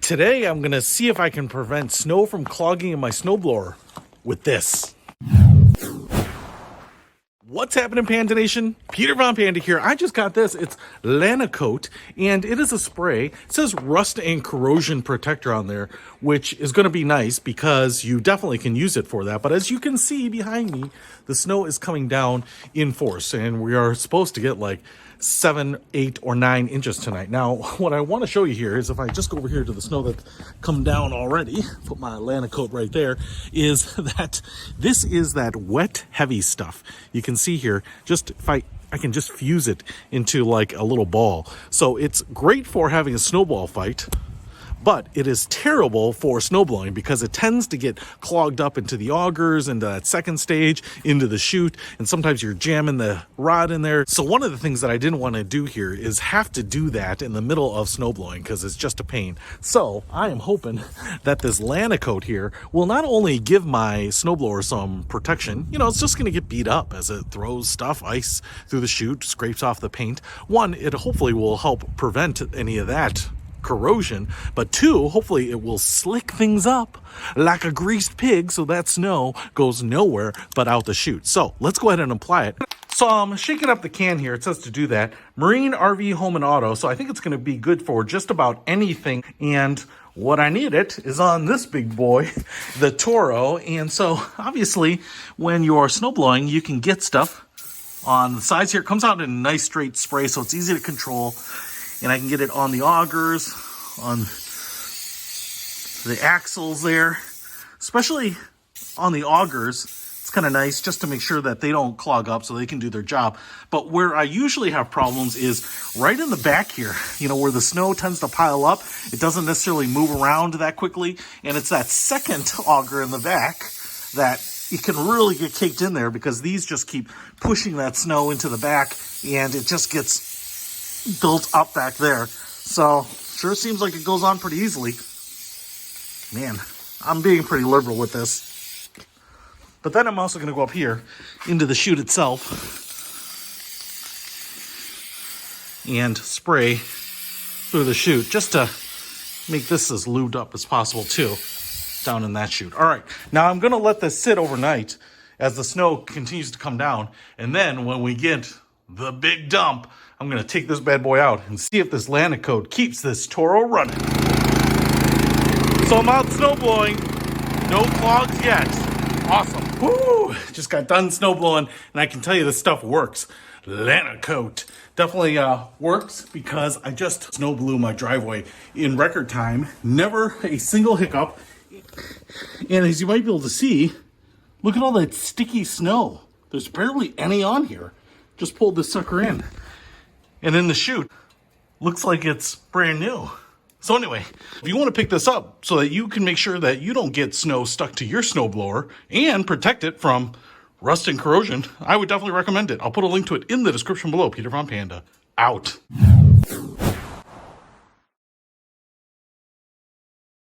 Today I'm going to see if I can prevent snow from clogging in my snowblower with this. What's happening, Panda Nation? Peter Von Panda here. I just got this. It's Lanacote, and it is a spray. It says rust and corrosion protector on there, which is going to be nice because you definitely can use it for that. But as you can see behind me, the snow is coming down in force, and we are supposed to get like 7, 8, or 9 inches tonight. Now, what I want to show you here is if I just go over here to the snow that's come down already, put my Lanacote right there, is that this is that wet, heavy stuff. You can see here, just if I can just fuse it into like a little ball. So it's great for having a snowball fight, but it is terrible for snowblowing because it tends to get clogged up into the augers, into that second stage, into the chute, and sometimes you're jamming the rod in there. So one of the things that I didn't want to do here is have to do that in the middle of snowblowing because it's just a pain. So I am hoping that this Lanacote here will not only give my snowblower some protection, you know, it's just going to get beat up as it throws stuff, ice through the chute, scrapes off the paint. One, it hopefully will help prevent any of that corrosion, but 2, hopefully it will slick things up like a greased pig so that snow goes nowhere but out the chute. So let's go ahead and apply it. So I'm shaking up the can here. It says to do that. Marine, RV, home, and auto. So I think it's going to be good for just about anything. And what I need it is on this big boy, the Toro. And so obviously when you're snowblowing, you can get stuff on the sides here. It comes out in a nice straight spray, so it's easy to control. And I can get it on the augers, on the axles there, especially on the augers. It's kind of nice just to make sure that they don't clog up so they can do their job. But where I usually have problems is right in the back here, you know, where the snow tends to pile up. It doesn't necessarily move around that quickly. And it's that second auger in the back that it can really get caked in there because these just keep pushing that snow into the back and it just gets built up back there. So sure seems like it goes on pretty easily. Man, I'm being pretty liberal with this. But then I'm also going to go up here into the chute itself and spray through the chute just to make this as lubed up as possible too down in that chute. All right, now I'm going to let this sit overnight as the snow continues to come down, and then when we get the big dump, I'm going to take this bad boy out and see if this Lanacote keeps this Toro running. So I'm out snowblowing. No clogs yet. Awesome. Woo! Just got done snowblowing, and I can tell you this stuff works. Lanacote definitely works because I just snow blew my driveway in record time. Never a single hiccup. And as you might be able to see, look at all that sticky snow. There's barely any on here. Just pulled this sucker in. And in the chute, looks like it's brand new. So anyway, if you want to pick this up so that you can make sure that you don't get snow stuck to your snowblower and protect it from rust and corrosion, I would definitely recommend it. I'll put a link to it in the description below. Peter Von Panda, out.